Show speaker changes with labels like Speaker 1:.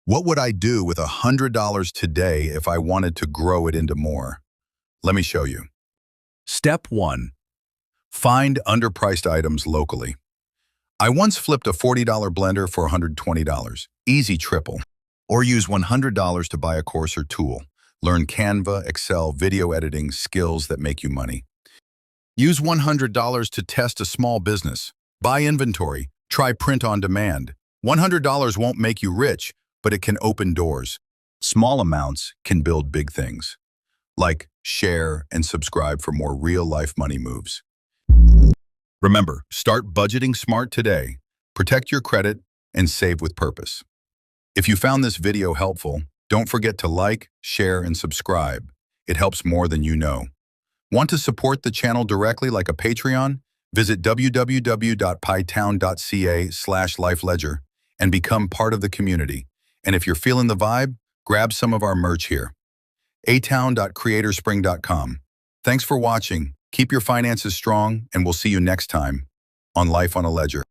Speaker 1: What would I do with $100 today if I wanted to grow it into more? Let me show you. Step 1. Find underpriced items locally. I once flipped a $40 blender for $120. Easy triple. Or use $100 to buy a course or tool. Learn Canva, Excel, video editing, skills that make you money. Use $100 to test a small business. Buy inventory. Try print on demand. $100 won't make you rich, but it can open doors. Small amounts can build big things. Like share and subscribe for more real-life money moves. Remember, start budgeting smart today. Protect your credit and save with purpose. If you found this video helpful, don't forget to like, share, and subscribe. It helps more than you know. Want to support the channel directly like a Patreon? Visit www.pytown.ca/lifeledger and become part of the community. And if you're feeling the vibe, grab some of our merch here. atown.creatorspring.com. Thanks for watching. Keep your finances strong, and we'll see you next time on Life on a Ledger.